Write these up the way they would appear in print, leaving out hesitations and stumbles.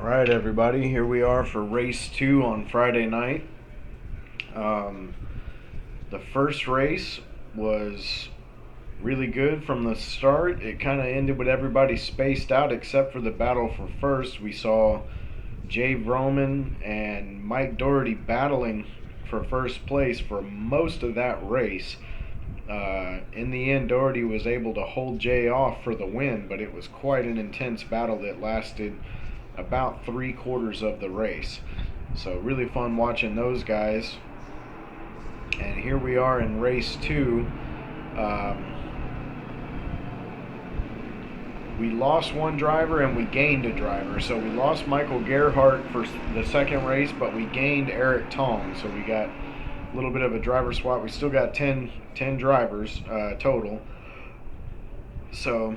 All right, everybody, here we are for race 2 on Friday night. Um, the first race was really good from the start. It kind of ended with everybody spaced out except for the battle for first. We saw Jay Vroman and Mike Doherty battling for first place for most of that race. In the end, Doherty was able to hold Jay off for the win, but it was quite an intense battle that lasted about 3/4 of the race. So really fun watching those guys. And here we are in race 2. Um, we lost one driver and we gained a driver. So we lost Michael Gerhardt for the second race, but we gained Eric Tong. So we got a little bit of a driver swap. We still got 10 drivers total. So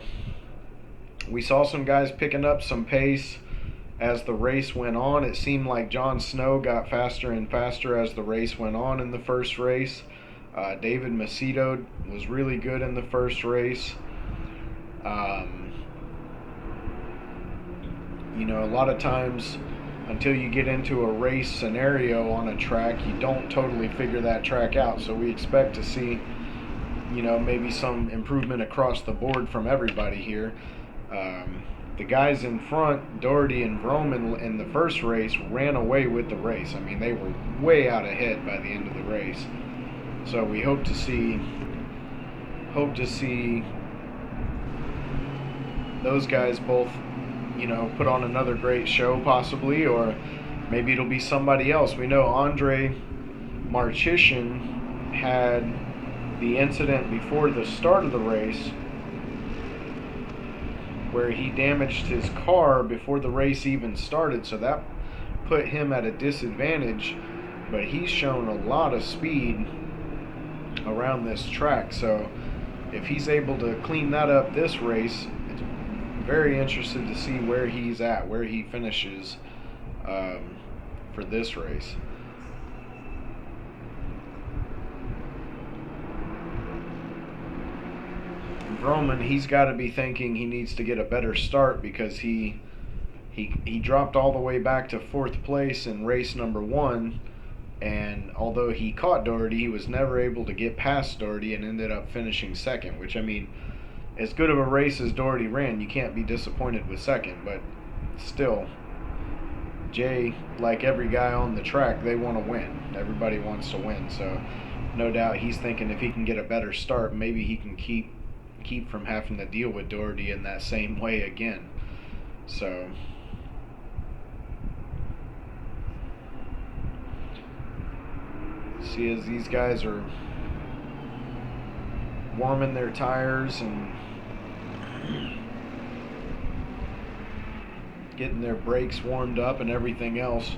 we saw some guys picking up some pace as the race went on. It seemed like Jon Snow got faster and faster as the race went on in the first race. David Macedo was really good in the first race. A lot of times until you get into a race scenario on a track, you don't totally figure that track out. So we expect to see, maybe some improvement across the board from everybody here. The guys in front, Doherty and Vroman, in the first race ran away with the race. I mean, they were way out ahead by the end of the race. So we hope to see those guys both, put on another great show possibly, or maybe it'll be somebody else. We know Andre Marchishin had the incident before the start of the race where he damaged his car before the race even started, so that put him at a disadvantage, but he's shown a lot of speed around this track. So if he's able to clean that up this race, it's very interested to see where he's at, where he finishes for this race. Vroman, he's got to be thinking he needs to get a better start because he dropped all the way back to 4th place in race number 1, and although he caught Doherty, he was never able to get past Doherty and ended up finishing second, which, I mean, as good of a race as Doherty ran, you can't be disappointed with second, but still, Jay, like every guy on the track, they want to win. Everybody wants to win, so no doubt he's thinking if he can get a better start, maybe he can keep from having to deal with Doherty in that same way again. So see, as these guys are warming their tires and getting their brakes warmed up and everything else.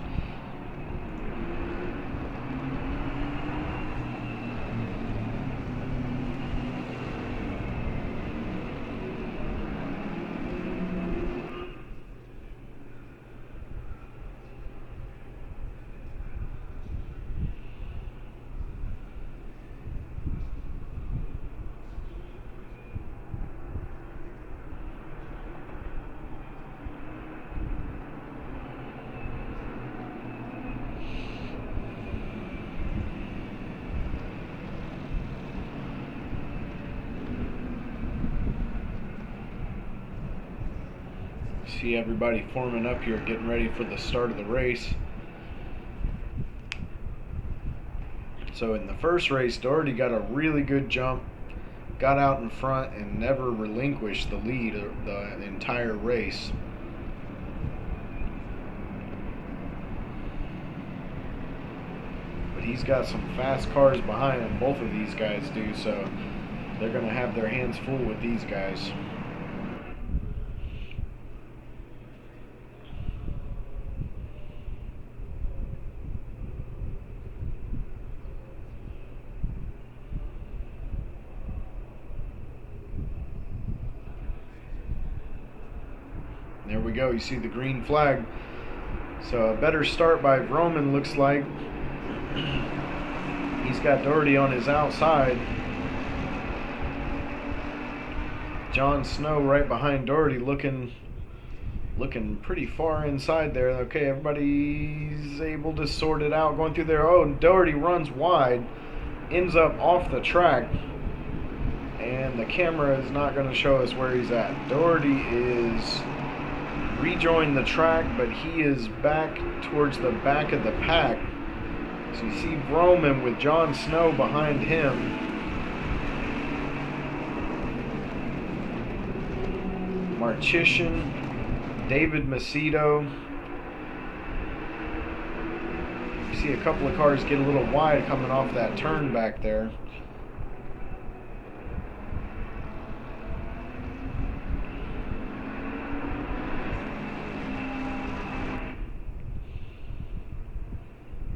See everybody forming up here, getting ready for the start of the race. So in the first race, Doherty got a really good jump, got out in front, and never relinquished the lead the entire race. But he's got some fast cars behind him, both of these guys do, so they're going to have their hands full with these guys. There we go. You see the green flag. So a better start by Vroman looks like. He's got Doherty on his outside. Jon Snow right behind Doherty, looking looking pretty far inside there. Okay, everybody's able to sort it out going through there. Oh, Doherty runs wide, ends up off the track, and the camera is not going to show us where he's at. Doherty is rejoined the track, but he is back towards the back of the pack. So you see Roman with John Snow behind him. Marchician, David Macedo. You see a couple of cars get a little wide coming off that turn back there.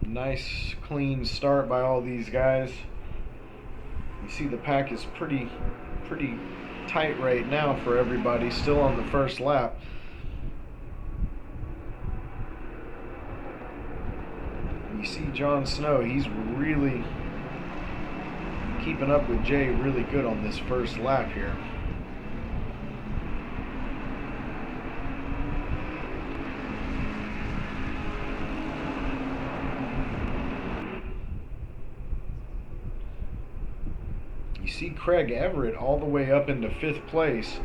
Nice clean start by all these guys. You see the pack is pretty tight right now for everybody, still on the first lap. You see John Snow, he's really keeping up with Jay really good on this first lap here. You see Craig Everett all the way up into 5th place.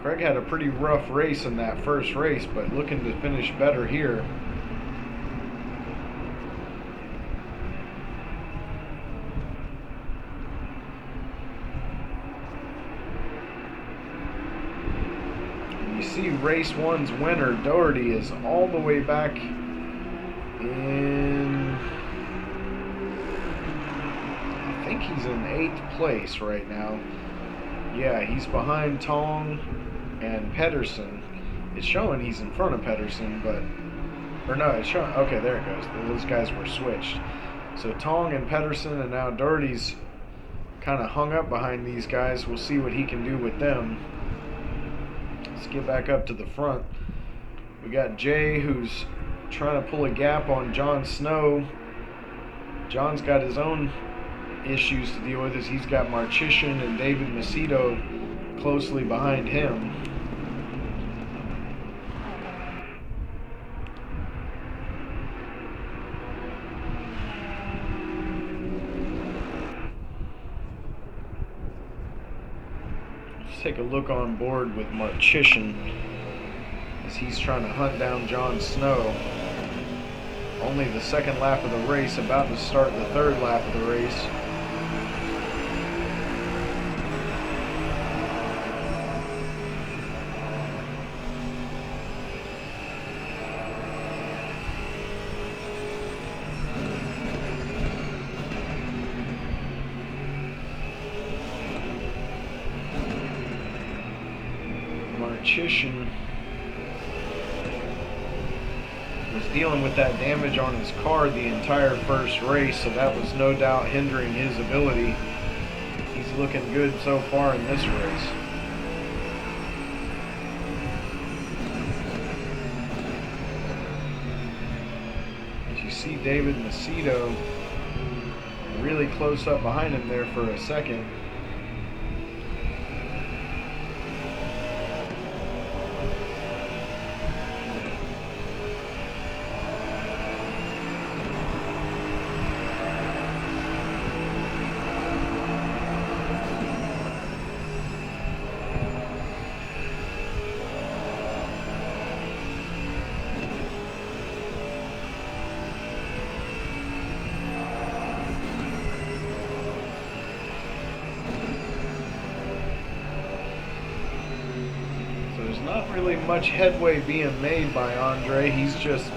Craig had a pretty rough race in that first race, but looking to finish better here. And you see race 1's winner, Doherty, is all the way back in, I think he's in 8th place right now. Yeah, he's behind Tong and Pedersen. It's showing he's in front of Pedersen, but, or no, it's showing, okay, there it goes. Those guys were switched. So Tong and Pedersen, and now Doherty's kind of hung up behind these guys. We'll see what he can do with them. Let's get back up to the front. We got Jay, who's trying to pull a gap on John Snow. John's got his own issues to deal with, as he's got Marchician and David Macedo closely behind him. Let's take a look on board with Marchician as he's trying to hunt down John Snow. Only the 2nd lap of the race, about to start the 3rd lap of the race. Marchician was dealing with that damage on his car the entire first race, so that was no doubt hindering his ability. He's looking good so far in this race. As you see David Macedo really close up behind him there for a second. Not really much headway being made by Andre. He's just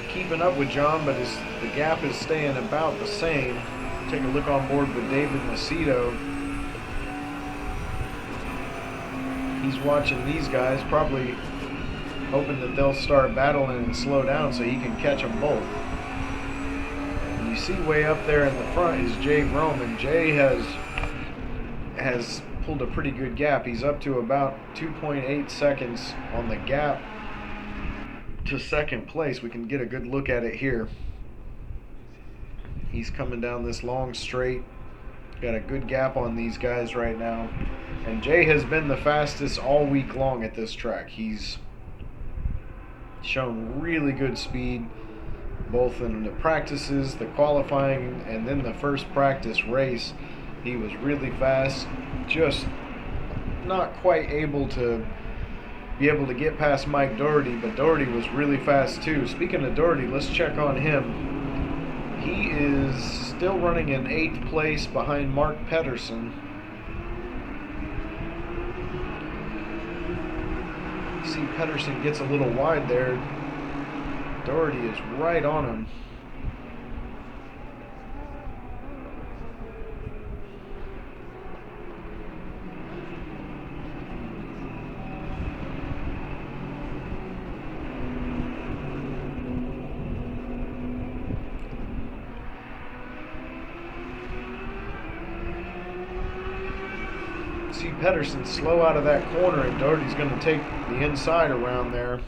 keeping up with John, but the gap is staying about the same. Take a look on board with David Macedo. He's watching these guys, probably hoping that they'll start battling and slow down so he can catch them both. And you see way up there in the front is Jay Roman. Jay has pulled a pretty good gap. He's up to about 2.8 seconds on the gap to 2nd place. We can get a good look at it here. He's coming down this long straight. Got a good gap on these guys right now. And Jay has been the fastest all week long at this track. He's Shown really good speed, both in the practices, the qualifying, and then the first practice race. He was really fast, just not quite able to get past Mike Doherty, but Doherty was really fast too. Speaking of Doherty, let's check on him. He is still running in 8th place behind Mark Pedersen. See, Pedersen gets a little wide there. Doherty is right on him. See Pedersen slow out of that corner, and Doherty's going to take the inside around there.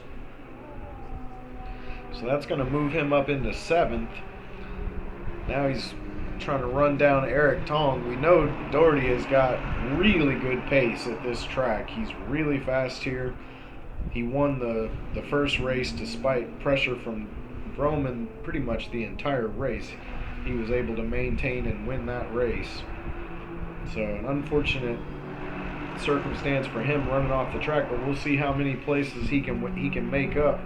So that's going to move him up into 7th. Now he's trying to run down Eric Tong. We know Doherty has got really good pace at this track. He's really fast here. He won the first race despite pressure from Roman pretty much the entire race. He was able to maintain and win that race. So an unfortunate circumstance for him running off the track, but we'll see how many places he can make up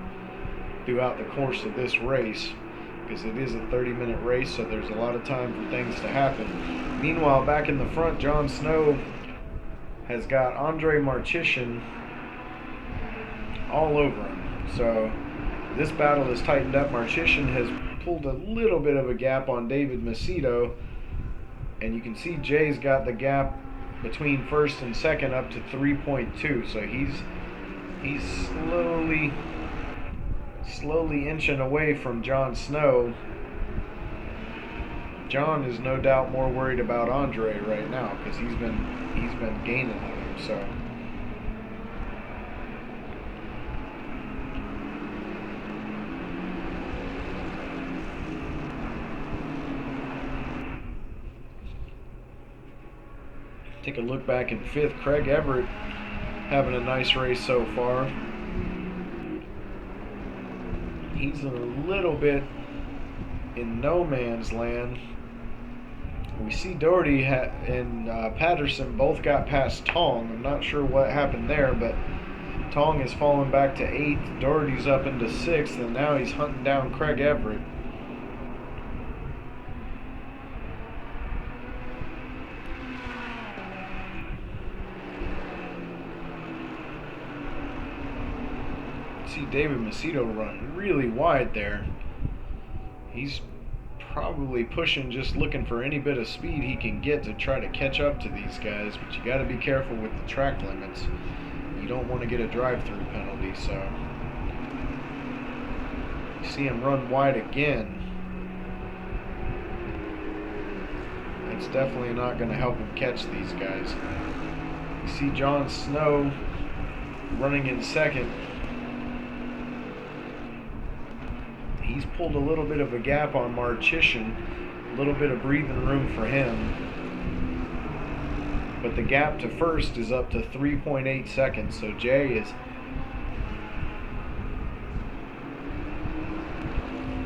throughout the course of this race, because it is a 30-minute race, so there's a lot of time for things to happen. Meanwhile, back in the front, Jon Snow has got Andre Marcheshin all over him. So this battle has tightened up. Marcheshin has pulled a little bit of a gap on David Macedo, and you can see Jay's got the gap between first and second up to 3.2. So he's slowly inching away from Jon Snow. Jon is no doubt more worried about Andre right now because he's been gaining on him. So take a look back in 5th. Craig Everett having a nice race so far. He's a little bit in no man's land. We see Doherty and Patterson both got past Tong. I'm not sure what happened there, but Tong has fallen back to 8th. Doherty's up into 6th, and now he's hunting down Craig Everett. See David Macedo run really wide there. He's probably pushing, just looking for any bit of speed he can get to try to catch up to these guys, but you got to be careful with the track limits. You don't want to get a drive-through penalty. So you see him run wide again. It's definitely not going to help him catch these guys. You see Jon Snow running in 2nd. He's pulled a little bit of a gap on Marcheshin, a little bit of breathing room for him. But the gap to 1st is up to 3.8 seconds, so Jay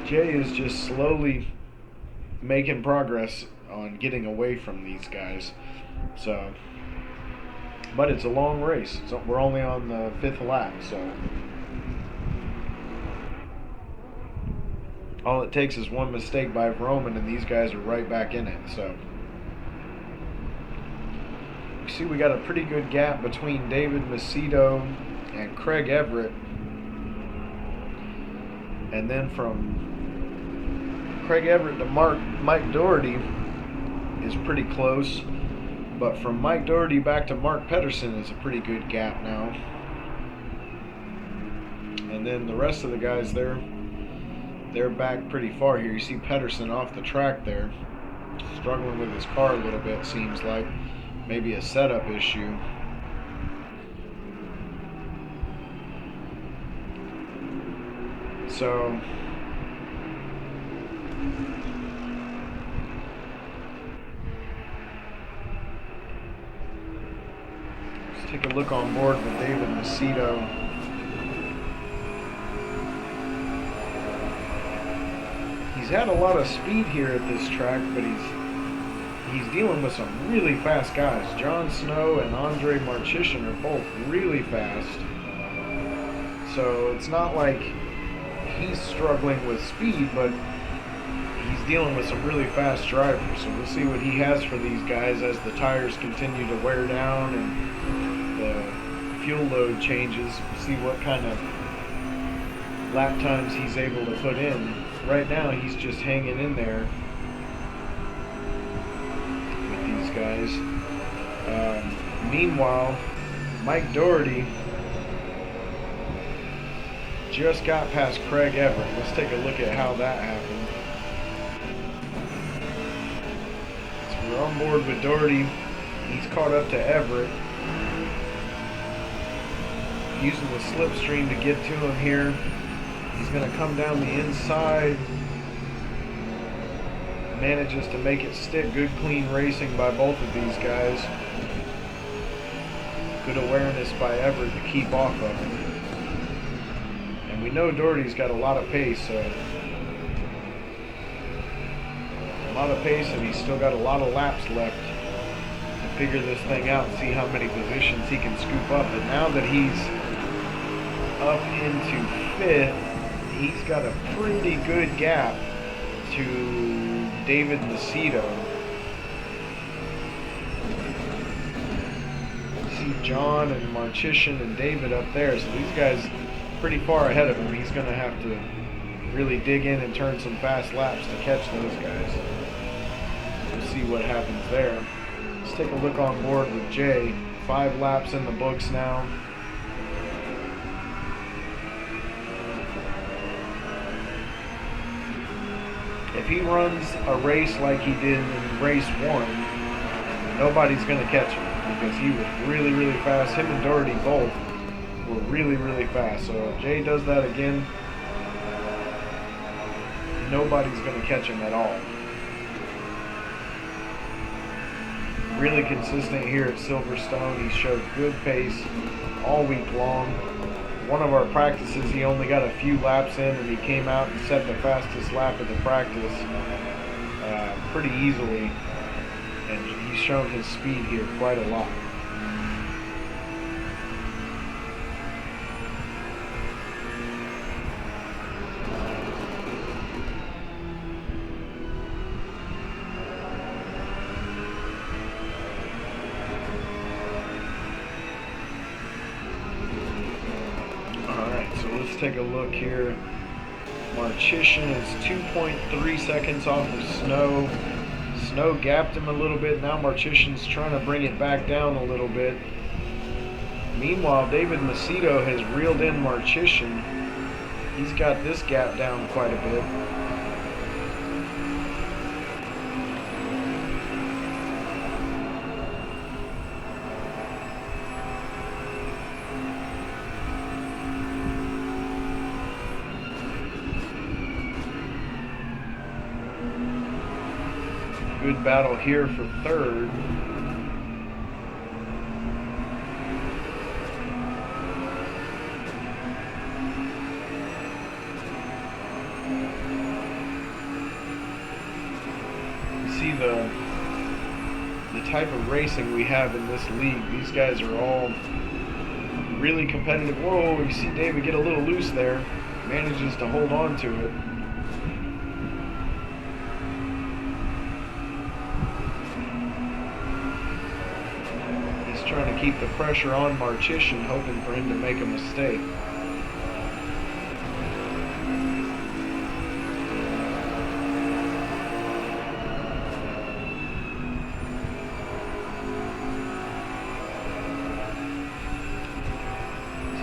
is just slowly making progress on getting away from these guys. So, but it's a long race. So we're only on the 5th lap, so all it takes is one mistake by Roman, and these guys are right back in it. So you see we got a pretty good gap between David Macedo and Craig Everett. And then from Craig Everett to Mike Doherty is pretty close. But from Mike Doherty back to Mark Pedersen is a pretty good gap now. And then the rest of the guys, they're back pretty far here. You see Pedersen off the track there, struggling with his car a little bit, seems like. Maybe a setup issue. So let's take a look on board with David Macedo. had a lot of speed here at this track, but he's dealing with some really fast guys. Jon Snow and Andre Marchishин are both really fast. So it's not like he's struggling with speed, but he's dealing with some really fast drivers. So we'll see what he has for these guys as the tires continue to wear down and the fuel load changes. We'll see what kind of lap times he's able to put in. Right now he's just hanging in there with these guys. Meanwhile, Mike Doherty just got past Craig Everett. Let's take a look at how that happened. So we're on board with Doherty. He's caught up to Everett. Using the slipstream to get to him here. He's going to come down the inside. Manages to make it stick. Good clean racing by both of these guys. Good awareness by Everett to keep off of him. And we know Doherty's got a lot of pace, so a lot of pace, and he's still got a lot of laps left to figure this thing out and see how many positions he can scoop up. But now that he's up into 5th, he's got a pretty good gap to David Macedo. See John and Marchishин and David up there, so these guys pretty far ahead of him. He's going to have to really dig in and turn some fast laps to catch those guys. We'll see what happens there. Let's take a look on board with Jay. 5 laps in the books now. If he runs a race like he did in race 1, nobody's going to catch him because he was really, really fast. Him and Doherty both were really, really fast. So if Jay does that again, nobody's going to catch him at all. Really consistent here at Silverstone. He showed good pace all week long. One of our practices, he only got a few laps in, and he came out and set the fastest lap of the practice pretty easily. And he's shown his speed here quite a lot. Let's take a look here. Marchishin is 2.3 seconds off of Snow. Snow gapped him a little bit. Now Marchishin's trying to bring it back down a little bit. Meanwhile, David Macedo has reeled in Marchishin. He's got this gap down quite a bit. Good battle here for 3rd. You see the type of racing we have in this league. These guys are all really competitive. Whoa, you see David get a little loose there. Manages to hold on to it. Trying to keep the pressure on Marchishin, hoping for him to make a mistake.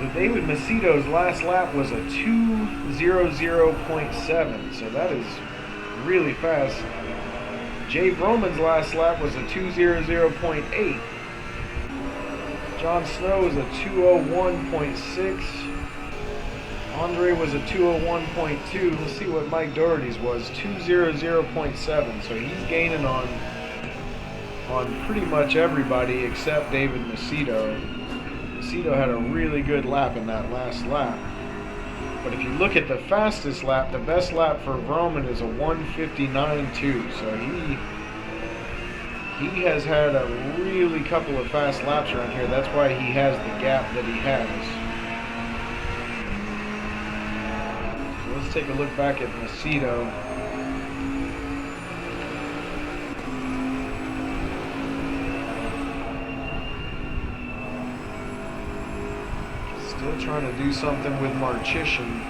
So David Macedo's last lap was a 2:00.7, so that is really fast. Jay Broman's last lap was a 2:00.8. Jon Snow is a 2:01.6. Andre was a 2:01.2. Let's see what Mike Doherty's was, 2:00.7. So he's gaining on pretty much everybody except David Macedo. Macedo had a really good lap in that last lap. But if you look at the fastest lap, the best lap for Roman is a 1:59.2. So he has had a really couple of fast laps around here. That's why he has the gap that he has. So let's take a look back at Macedo. Still trying to do something with Marchician.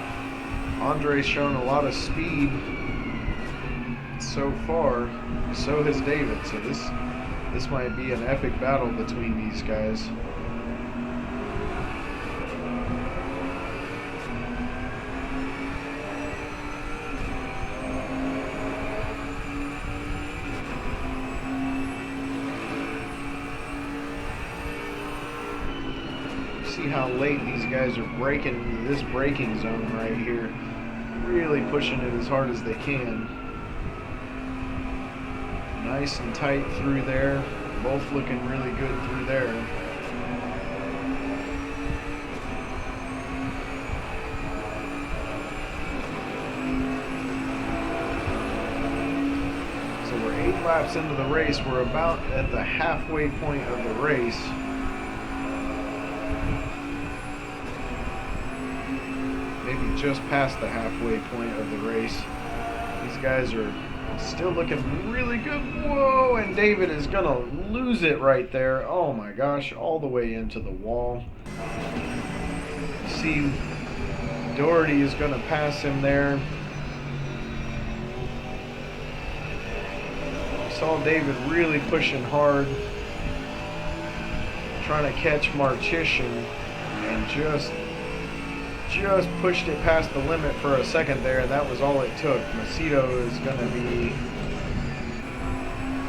Andre's shown a lot of speed so far. So has David. So this might be an epic battle between these guys. See how late these guys are breaking into this braking zone right here. Really pushing it as hard as they can. Nice and tight through there. Both looking really good through there. So we're 8 laps into the race. We're about at the halfway point of the race. Maybe just past the halfway point of the race. These guys are still looking really good. Whoa, and David is gonna lose it right there. Oh my gosh, all the way into the wall. See, Doherty is gonna pass him there. Saw David really pushing hard, trying to catch Marchician, and just pushed it past the limit for a second there, and that was all it took. Macedo is going to be...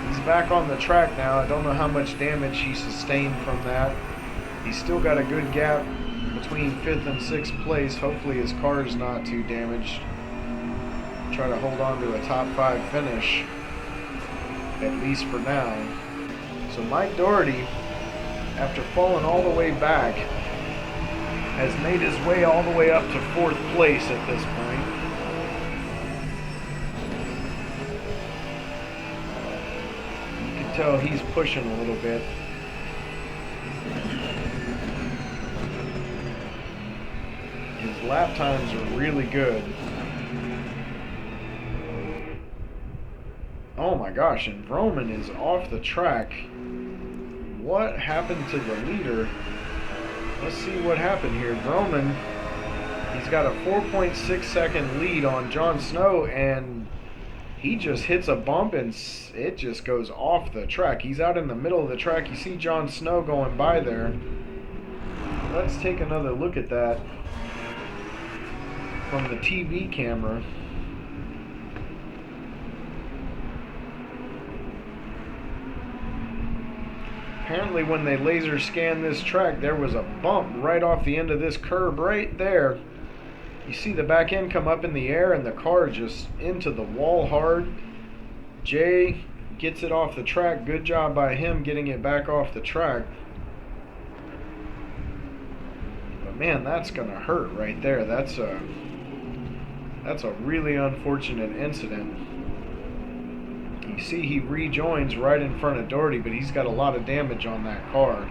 He's back on the track now. I don't know how much damage he sustained from that. He's still got a good gap between 5th and 6th place. Hopefully his car is not too damaged. Try to hold on to a top 5 finish, at least for now. So Mike Doherty, after falling all the way back, has made his way all the way up to 4th place at this point. You can tell he's pushing a little bit. His lap times are really good. Oh my gosh, and Roman is off the track. What happened to the leader? Let's see what happened here. Roman, he's got a 4.6 second lead on Jon Snow, and he just hits a bump and it just goes off the track. He's out in the middle of the track. You see Jon Snow going by there. Let's take another look at that from the TV camera. Apparently when they laser scanned this track, there was a bump right off the end of this curb right there. You see the back end come up in the air and the car just into the wall hard. Jay gets it off the track. Good job by him getting it back off the track. But man, that's gonna hurt right there. That's a really unfortunate incident. You see he rejoins right in front of Doherty, but he's got a lot of damage on that car.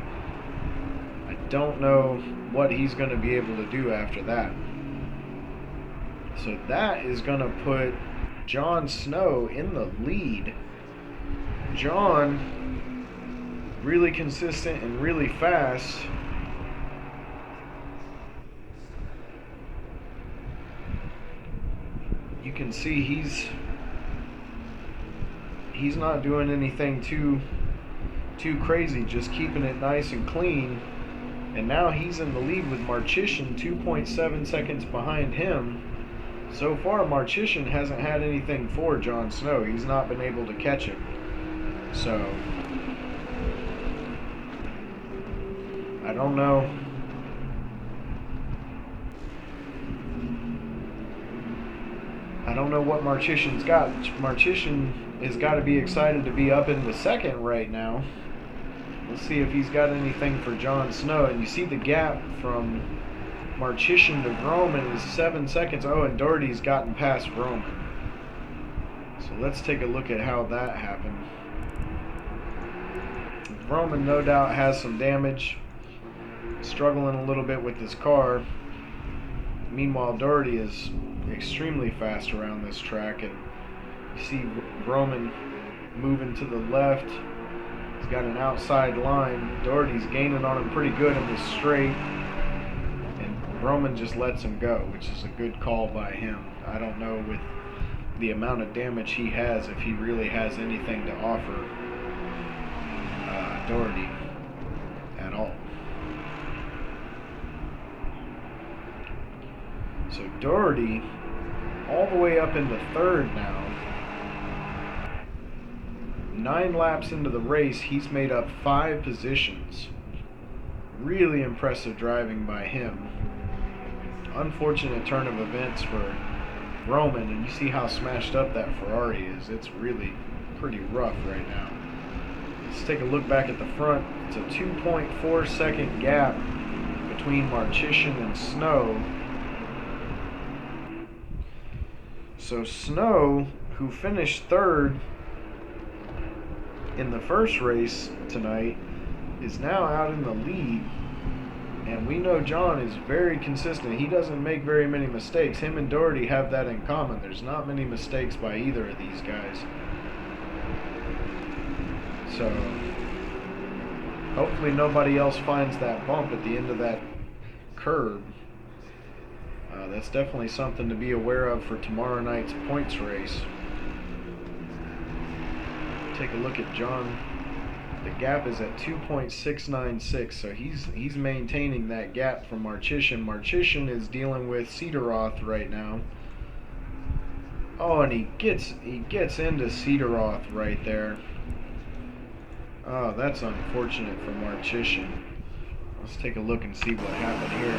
I don't know what he's going to be able to do after that. So that is going to put Jon Snow in the lead. Jon, really consistent and really fast. You can see he's not doing anything too crazy, just keeping it nice and clean. And now he's in the lead with Marchician 2.7 seconds behind him. So far Marchician hasn't had anything for Jon Snow. He's not been able to catch him. So I don't know. I don't know what Marchician's got. Marchician has got to be excited to be up in the second right now. Let's see if he's got anything for Jon Snow. And you see the gap from Marchician to Vroman is 7 seconds. Oh, and Doherty's gotten past Vroman. So let's take a look at how that happened. Vroman no doubt has some damage, struggling a little bit with his car. Meanwhile, Doherty is extremely fast around this track, and you see Vroman moving to the left. He's got an outside line. Doherty's gaining on him pretty good in this straight, and Vroman just lets him go, which is a good call by him. I don't know with the amount of damage he has if he really has anything to offer Doherty at all. So Doherty all the way up into third now. 9 laps into the race, he's made up 5 positions. Really impressive driving by him. Unfortunate turn of events for Vroman, and you see how smashed up that Ferrari is. It's really pretty rough right now. Let's take a look back at the front. It's a 2.4 second gap between Marchician and Snow. So Snow, who finished third in the first race tonight, is now out in the lead. And we know John is very consistent. He doesn't make very many mistakes. Him and Doherty have that in common. There's not many mistakes by either of these guys. So hopefully nobody else finds that bump at the end of that curb. That's definitely something to be aware of for tomorrow night's points race. Take a look at John. The gap is at 2.696, so he's maintaining that gap from Marchician. Marchician is dealing with Cedaroth right now. Oh, and he gets into Cedaroth right there. Oh, that's unfortunate for Marchician. Let's take a look and see what happened here.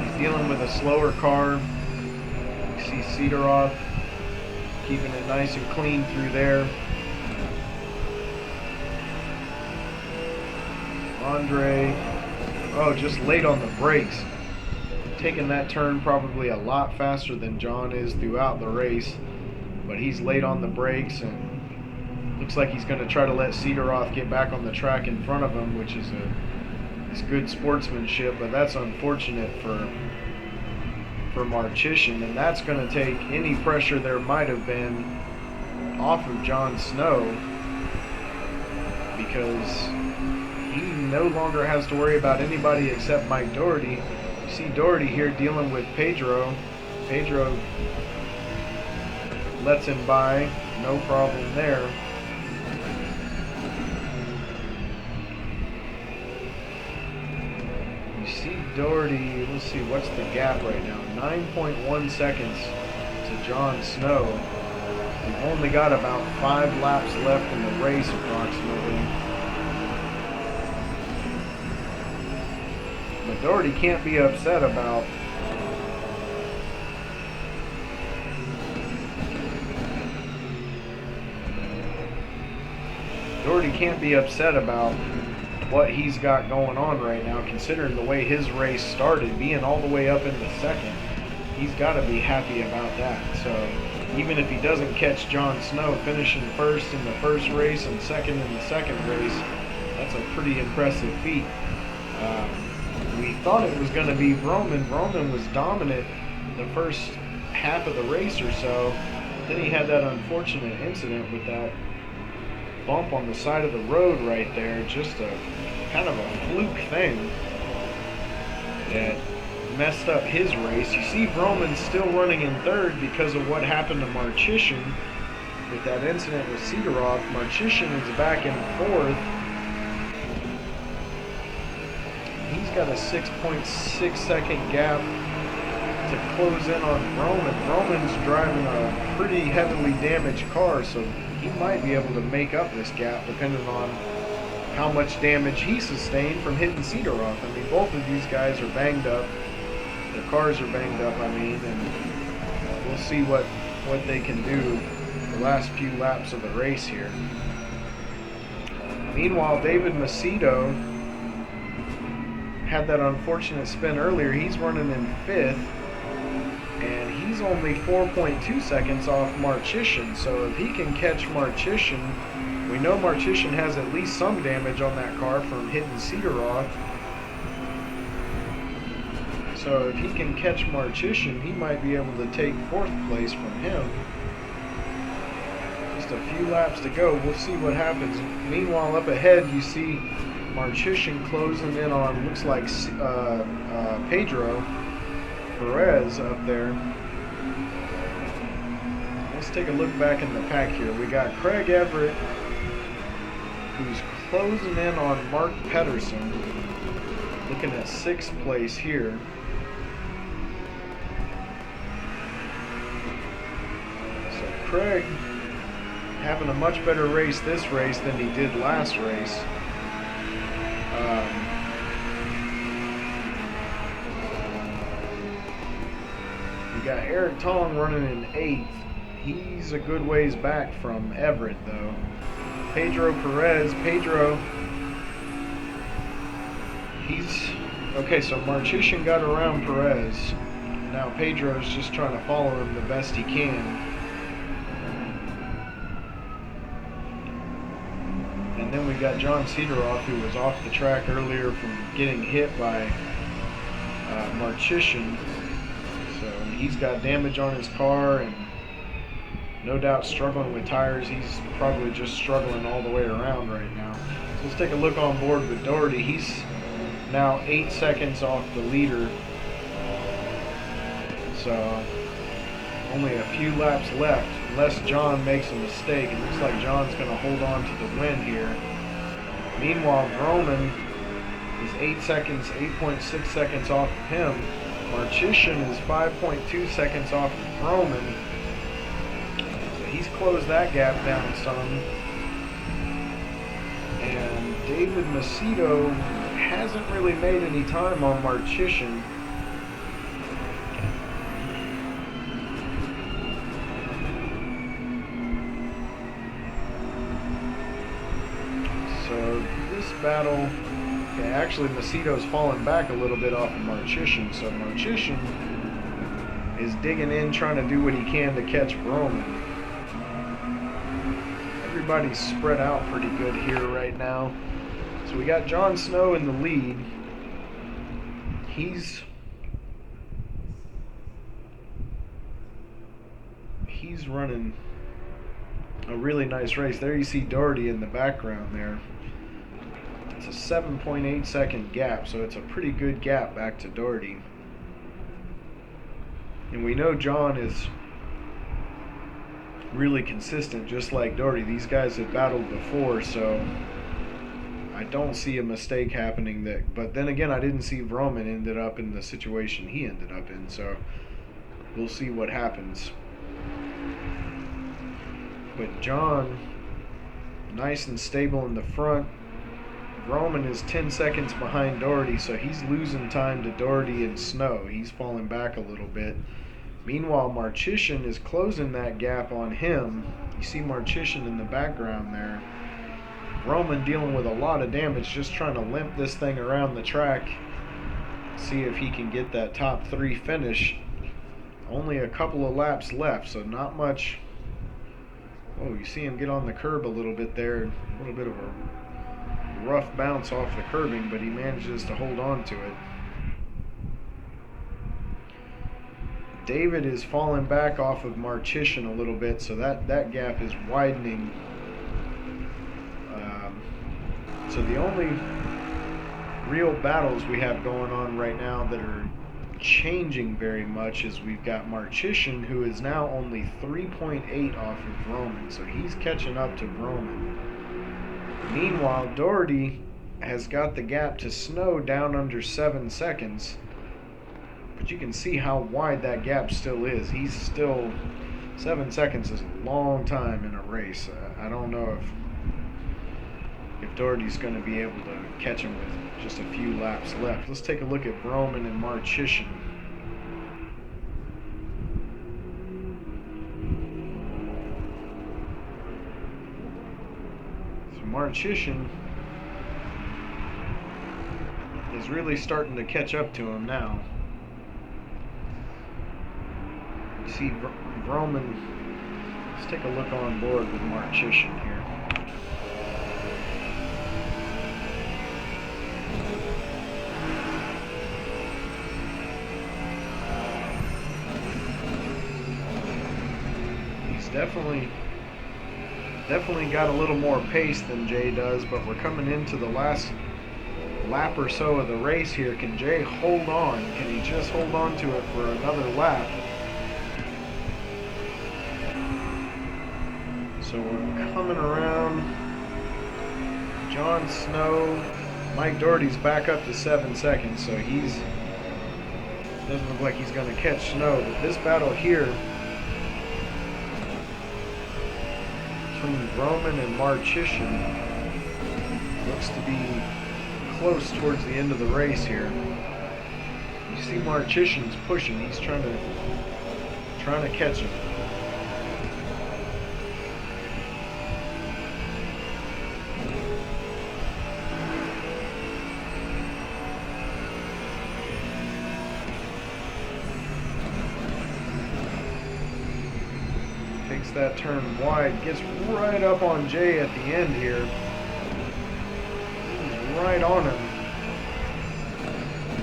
He's dealing with a slower car. You see Cedaroth keeping it nice and clean through there. Andre, just late on the brakes. Taking that turn probably a lot faster than John is throughout the race, but he's late on the brakes, and looks like he's going to try to let Cedaroth get back on the track in front of him, which is good sportsmanship, but that's unfortunate for Marchician, and that's going to take any pressure there might have been off of Jon Snow, because he no longer has to worry about anybody except Mike Doherty. You see Doherty here dealing with Pedro. Pedro lets him by, no problem there. You see Doherty, let's see, what's the gap right now? 9.1 seconds to Jon Snow. We've only got about 5 laps left in the race approximately. But Doherty can't be upset about what he's got going on right now, considering the way his race started, being all the way up in the second. He's got to be happy about that. So even if he doesn't catch Jon Snow finishing first in the first race and second in the second race, that's a pretty impressive feat. We thought it was going to be Vroman. Vroman was dominant the first half of the race or so. Then he had that unfortunate incident with that bump on the side of the road right there. Just a kind of a fluke thing that messed up his race. You see Vroman still running in third because of what happened to Marchician with that incident with Cedaroth. Marchician is back in fourth. He's got a 6.6 second gap to close in on Vroman. Vroman's driving a pretty heavily damaged car, so he might be able to make up this gap depending on how much damage he sustained from hitting Cedaroth. I mean, both of these guys are banged up. Their cars are banged up, and we'll see what they can do the last few laps of the race here. Meanwhile, David Macedo had that unfortunate spin earlier. He's running in 5th, and he's only 4.2 seconds off Marchishin. So if he can catch Marchishin, we know Marchishin has at least some damage on that car from hitting Cedar Rock. So if he can catch Marchishin, he might be able to take 4th place from him. Just a few laps to go. We'll see what happens. Meanwhile, up ahead, you see Marchishin closing in on, looks like Pedro Perez up there. Let's take a look back in the pack here. We got Craig Everett, who's closing in on Mark Pedersen, looking at 6th place here. So Craig having a much better race this race than he did last race. We got Eric Tong running in 8th. He's a good ways back from Everett though. Pedro Perez, he's okay. So Marchishin got around Perez. Now Pedro's just trying to follow him the best he can. And then we got John Cederoff, who was off the track earlier from getting hit by Marchishin. So he's got damage on his car and no doubt struggling with tires. He's probably just struggling all the way around right now. So let's take a look on board with Doherty. He's now 8 seconds off the leader. So only a few laps left, unless John makes a mistake. It looks like John's going to hold on to the win here. Meanwhile, Vroman is 8.6 seconds off of him. Marchishin is 5.2 seconds off of Vroman. So he's closed that gap down some. And David Macedo hasn't really made any time on Marchishin. So this battle, okay, actually Macedo's fallen back a little bit off of Marchishin. So Marchishin is digging in, trying to do what he can to catch Vroman. Everybody's spread out pretty good here right now. So we got Jon Snow in the lead. He's running a really nice race. There you see Doherty in the background there. It's a 7.8 second gap, so it's a pretty good gap back to Doherty. And we know John is really consistent, just like Doherty. These guys have battled before, so I don't see a mistake happening. But then again, I didn't see Vroman ended up in the situation he ended up in, so we'll see what happens. But John, nice and stable in the front. Vroman is 10 seconds behind Doherty, so he's losing time to Doherty and Snow. He's falling back a little bit. Meanwhile, Marchishin is closing that gap on him. You see Marchishin in the background there. Vroman dealing with a lot of damage, just trying to limp this thing around the track. See if he can get that top 3 finish. Only a couple of laps left, so not much. Oh, you see him get on the curb a little bit there. A little bit of a rough bounce off the curbing, but he manages to hold on to it. David is falling back off of Marchishin a little bit, so that gap is widening. So the only real battles we have going on right now that are changing very much is we've got Marchishin, who is now only 3.8 off of Vroman, so he's catching up to Vroman. Meanwhile, Doherty has got the gap to Snow down under 7 seconds, but you can see how wide that gap still is. He's still 7 seconds is a long time in a race. I don't know if Doherty's going to be able to catch him with just a few laps left. Let's take a look at Vroman and Marchishin. So Marchishin is really starting to catch up to him now. You see Roman. Let's take a look on board with Marchishin here. He's definitely got a little more pace than Jay does, but we're coming into the last lap or so of the race here. Can Jay hold on? Can he just hold on to it for another lap? So we're coming around. Jon Snow, Mike Doherty's back up to 7 seconds, so doesn't look like he's going to catch Snow. But this battle here between Roman and Marchishin looks to be close towards the end of the race here. You see Marchishin's pushing. He's trying to catch him. Takes that turn wide, gets right up on Jay at the end here. He's right on him.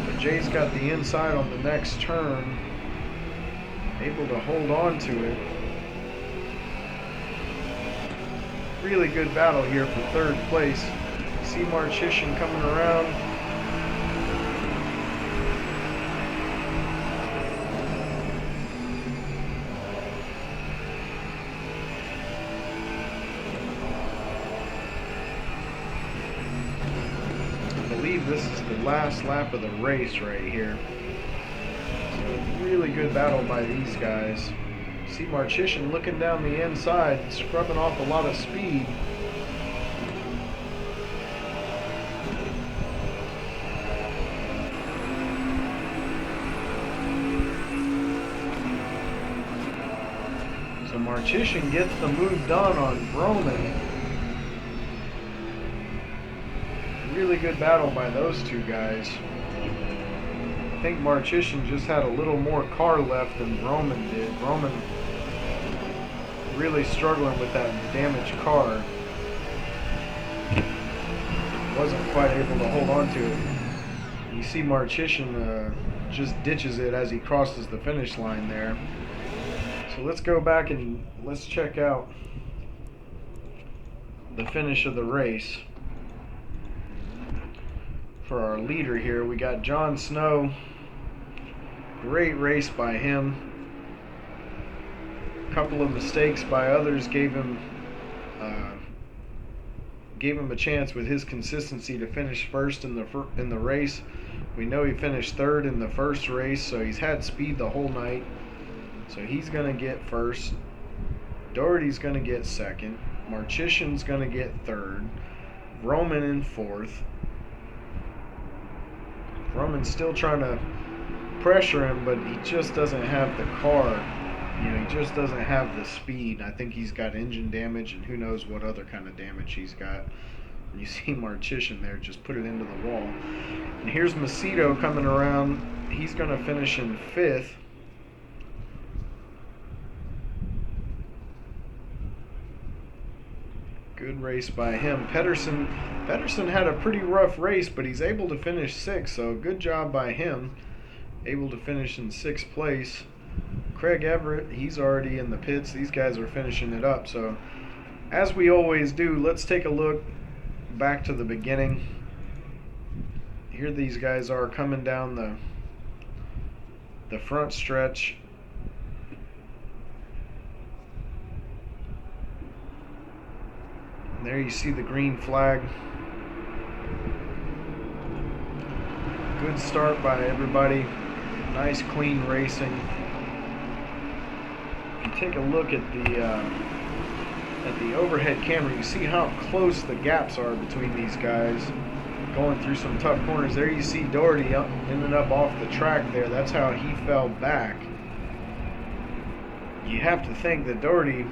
But Jay's got the inside on the next turn, able to hold on to it. Really good battle here for third place. You see Marchishin coming around. This is the last lap of the race right here. So really good battle by these guys. See Marchishin looking down the inside, scrubbing off a lot of speed. So Marchishin gets the move done on Roman. Really good battle by those two guys. I think Marchishin just had a little more car left than Roman did. Roman really struggling with that damaged car. Wasn't quite able to hold on to it. You see Marchishin just ditches it as he crosses the finish line there. So let's go back and let's check out the finish of the race. For our leader here, we got Jon Snow. Great race by him. A couple of mistakes by others gave him a chance with his consistency to finish first in the race. We know he finished third in the first race, so he's had speed the whole night. So he's going to get first. Doherty's going to get second. Marchishin's going to get third. Roman in fourth. Roman's still trying to pressure him, but he just doesn't have the car. You know, he just doesn't have the speed. I think he's got engine damage, and who knows what other kind of damage he's got. And you see Marchishin there just put it into the wall. And here's Macedo coming around. He's going to finish in fifth. Good race by him. Pedersen had a pretty rough race, but he's able to finish sixth, so good job by him. Able to finish in sixth place. Craig Everett, he's already in the pits. These guys are finishing it up. So, as we always do, let's take a look back to the beginning. Here these guys are coming down the front stretch. And there you see the green flag. Good start by everybody. Nice clean racing. If you take a look at the overhead camera, you see how close the gaps are between these guys. Going through some tough corners. There you see Doherty ended up off the track there. That's how he fell back. You have to think that Doherty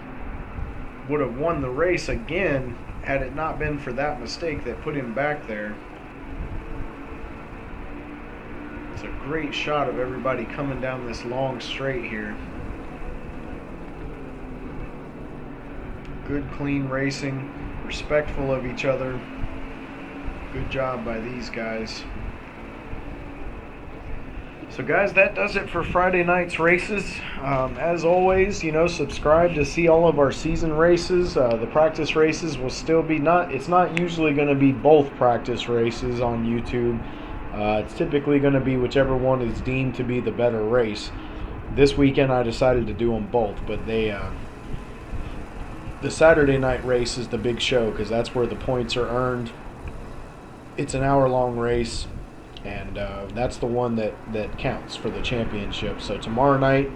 would have won the race again had it not been for that mistake that put him back there. It's a great shot of everybody coming down this long straight here. Good, clean racing, respectful of each other. Good job by these guys. So guys, that does it for Friday night's races. As always, subscribe to see all of our season races. The practice races will still be it's not usually going to be both practice races on YouTube. It's typically going to be whichever one is deemed to be the better race. This weekend I decided to do them both, but the Saturday night race is the big show because that's where the points are earned. It's an hour-long race, and that's the one that counts for the championship. So tomorrow night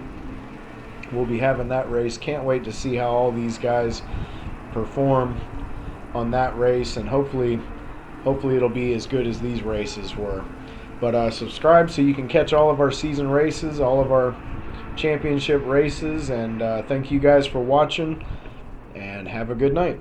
we'll be having that race. Can't wait to see how all these guys perform on that race, and hopefully it'll be as good as these races were. But subscribe so you can catch all of our season races, all of our championship races, and thank you guys for watching, and have a good night.